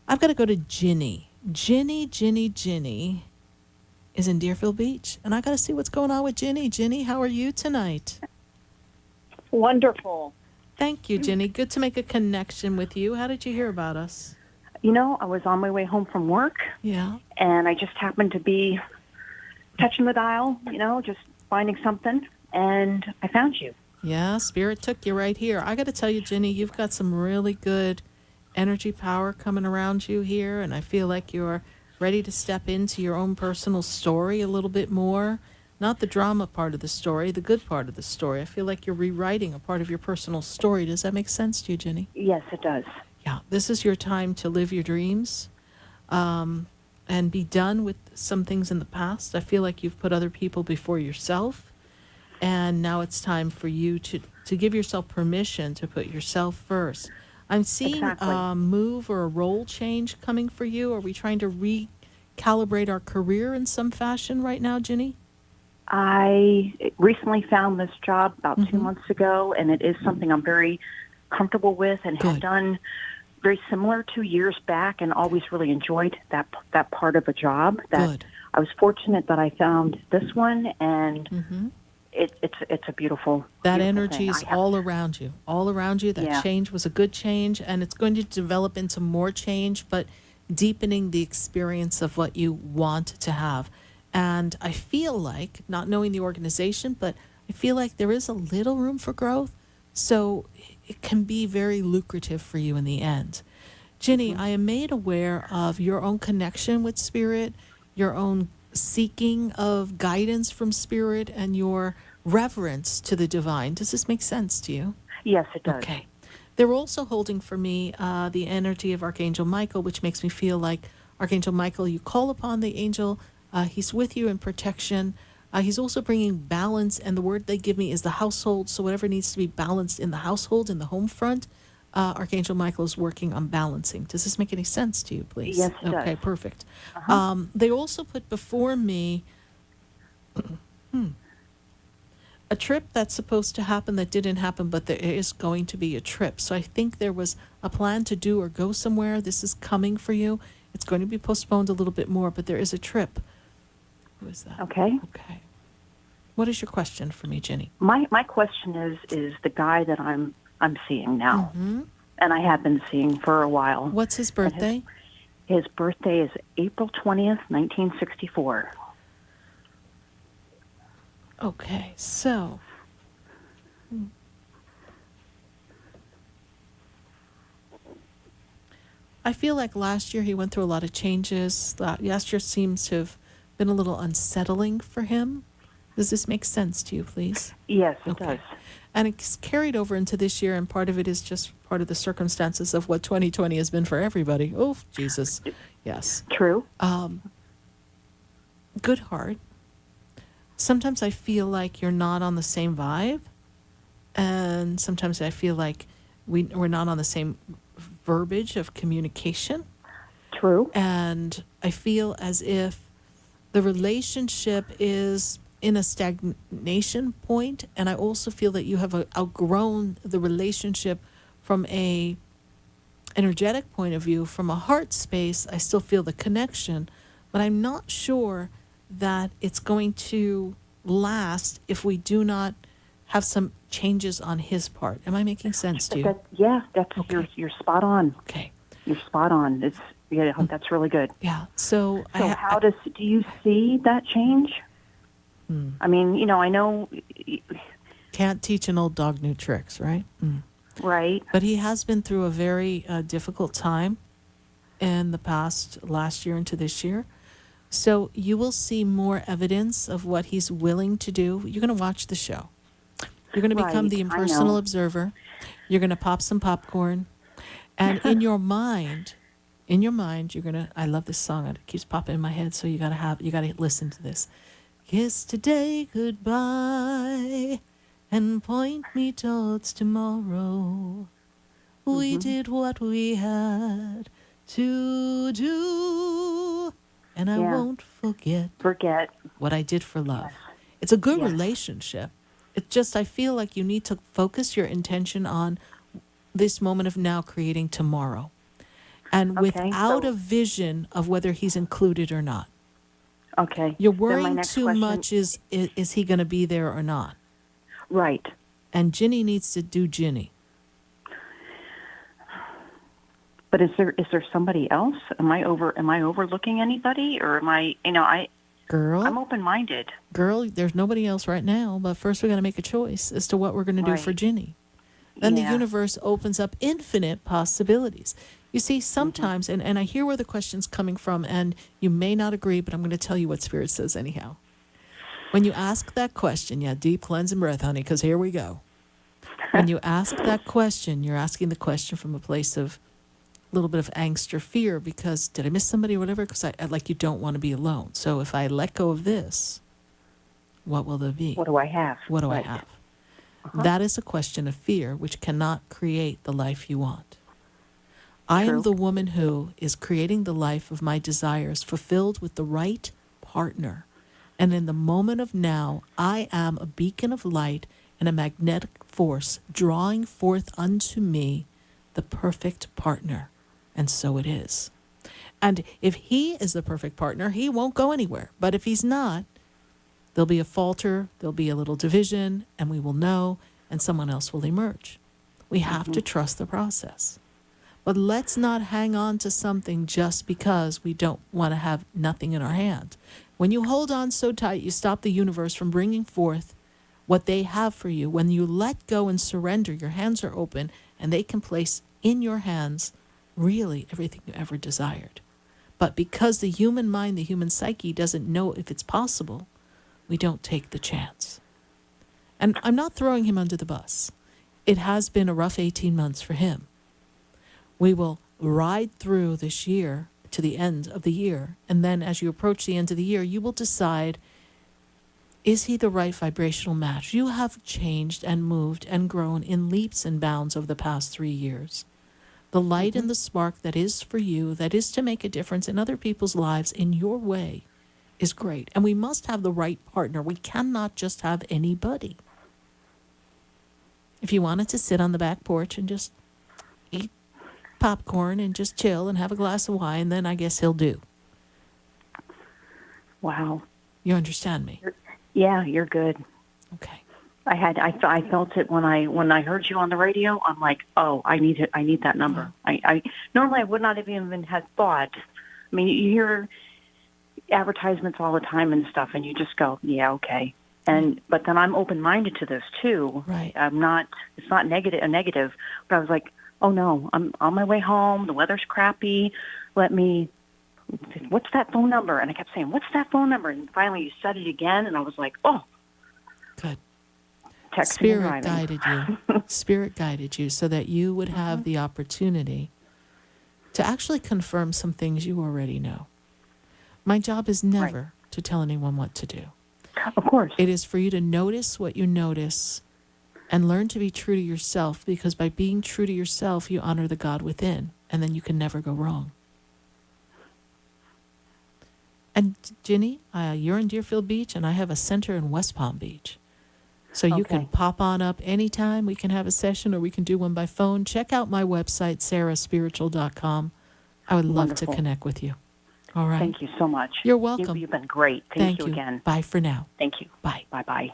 I've got to go to Ginny. Ginny is in Deerfield Beach, and I got to see what's going on with Ginny. Ginny, how are you tonight? Wonderful. Thank you, Ginny. Good to make a connection with you. How did you hear about us? I was on my way home from work, Yeah. and I just happened to be touching the dial, just finding something, and I found you. Yeah, Spirit took you right here. I got to tell you, Ginny, you've got some really good energy power coming around you here, and I feel like you're ready to step into your own personal story a little bit more. Not the drama part of the story, the good part of the story. I feel like you're rewriting a part of your personal story. Does that make sense to you, Ginny? Yes, it does. Yeah, this is your time to live your dreams, and be done with some things in the past. I feel like you've put other people before yourself, and now it's time for you to give yourself permission to put yourself first. I'm seeing Exactly. a move or a role change coming for you. Are we trying to recalibrate our career in some fashion right now, Ginny? I recently found this job about 2 months Mm-hmm. ago, and it is something I'm very comfortable with and have Good. done very similar to years back, and always really enjoyed that part of a job. That Good. I was fortunate that I found this one, and Mm-hmm. it's a beautiful, That beautiful energy thing. is all around you, all around you. That Yeah, change was a good change, and it's going to develop into more change, but deepening the experience of what you want to have. And I feel like, not knowing the organization, but I feel like there is a little room for growth. So it can be very lucrative for you in the end. Ginny, hmm I am made aware of your own connection with spirit, your own seeking of guidance from spirit, and your reverence to the divine. Does this make sense to you? yes, it does. Okay. They're also holding for me the energy of Archangel Michael, which makes me feel like Archangel Michael, you call upon the angel, he's with you in protection. He's also bringing balance, and the word they give me is the household. So, whatever needs to be balanced in the household, in the home front, Archangel Michael is working on balancing. Does this make any sense to you, please? Yes, it does. Okay, perfect. Uh-huh. They also put before me a trip that's supposed to happen that didn't happen, but there is going to be a trip. So I think there was a plan to do or go somewhere. This is coming for you. It's going to be postponed a little bit more, but there is a trip. Who is that? Okay. Okay. What is your question for me, Ginny? My question is the guy that I'm seeing now, Mm-hmm. and I have been seeing for a while. What's his And birthday? his birthday is April 20th, 1964. Okay, so I feel like last year he went through a lot of changes. Last year seems to have been a little unsettling for him. Does this make sense to you, please? Yes, it Okay. does. And it's carried over into this year, and part of it is just part of the circumstances of what 2020 has been for everybody. Oh, Jesus. Yes. True. Good heart. Sometimes I feel like you're not on the same vibe, and sometimes I feel like we're not on the same verbiage of communication. True. And I feel as if the relationship is in a stagnation point, and I also feel that you have outgrown the relationship from a energetic point of view. From a heart space, I still feel the connection, but I'm not sure that it's going to last if we do not have some changes on his part. Am I making sense to you? That's Okay. you're spot on. Okay. You're spot on. That's really good. Yeah. So So do you see that change? Hmm. I mean, I know, Can't teach an old dog new tricks, right? Mm. right? But he has been through a very difficult time in the past last year into this year. So you will see more evidence of what he's willing to do. You're going to watch the show. You're going to become Right. the I impersonal know. observer. You're going to pop some popcorn. And in your mind, you're going to, I love this song. It keeps popping in my head. So you got to listen to this. Kiss today goodbye and point me towards tomorrow. We hmm did what we had to do, and I Yeah. won't forget Forget. what I did for Yes. love. It's a good Yes. relationship. It's just, I feel like you need to focus your intention on this moment of now creating tomorrow. and Okay, without so a vision of whether he's included or not. okay. You're Then my worrying next too question, much is he going to be there or not? right. And Ginny needs to do Ginny. But is there somebody else? Am I overlooking anybody, or am I? I'm Girl, open-minded. there's nobody else right now, but first we got to make a choice as to what we're going to do for Right. Ginny. Then the Yeah. universe opens up infinite possibilities. You see, Mm-hmm. sometimes, and I hear where the question's coming from, and you may not agree, but I'm going to tell you what Spirit says anyhow. When you ask that question, yeah, deep cleanse and breath, honey, because here we go. When you ask that question, you're asking the question from a place of a little bit of angst or fear because did I miss somebody or whatever? Because I like you don't want to be alone. So if I let go of this, what will there be? What do I have? What do I Right. have? Uh-huh. That is a question of fear, which cannot create the life you want. I am True. the woman who is creating the life of my desires, fulfilled with the right partner. And in the moment of now, I am a beacon of light and a magnetic force drawing forth unto me the perfect partner. And so it is. And if he is the perfect partner, he won't go anywhere. But if he's not, there'll be a falter, there'll be a little division, and we will know, and someone else will emerge. We have Mm-hmm. to trust the process. But let's not hang on to something just because we don't want to have nothing in our hand. When you hold on so tight, you stop the universe from bringing forth what they have for you. When you let go and surrender, your hands are open and they can place in your hands really everything you ever desired. But because the human mind, the human psyche doesn't know if it's possible, we don't take the chance. And I'm not throwing him under the bus. It has been a rough 18 months for him. We will ride through this year to the end of the year. And then as you approach the end of the year, you will decide, is he the right vibrational match? You have changed and moved and grown in leaps and bounds over the past 3 years. The light Mm-hmm. and the spark that is for you, that is to make a difference in other people's lives in your way, is great. And we must have the right partner. We cannot just have anybody. If you wanted to sit on the back porch and just eat popcorn and just chill and have a glass of wine, then I guess he'll do. Wow. You understand me? Yeah, you're good. Okay. I felt it when I heard you on the radio. I'm like, oh, I need that number. I normally I would not have even had thought. I mean, you hear advertisements all the time and stuff, and you just go, yeah, okay. But then I'm open minded to this too. Right. I'm not. It's not negative. But I was like, oh no, I'm on my way home. The weather's crappy. What's that phone number? And I kept saying, what's that phone number? And finally you said it again, and I was like, oh, Good. texting Spirit and driving. guided you. Spirit guided you so that you would have the opportunity to actually confirm some things you already know. My job is never to tell anyone what to do. Of course. It is for you to notice what you notice and learn to be true to yourself, because by being true to yourself, you honor the God within, and then you can never go wrong. And Ginny, you're in Deerfield Beach, and I have a center in West Palm Beach. So you can Okay. pop on up anytime. We can have a session, or we can do one by phone. Check out my website, SarahSpiritual.com. I would love to Wonderful. connect with you. All right. Thank you so much. You're welcome. You've been great. Thank you again. Bye for now. Thank you. Bye. Bye-bye.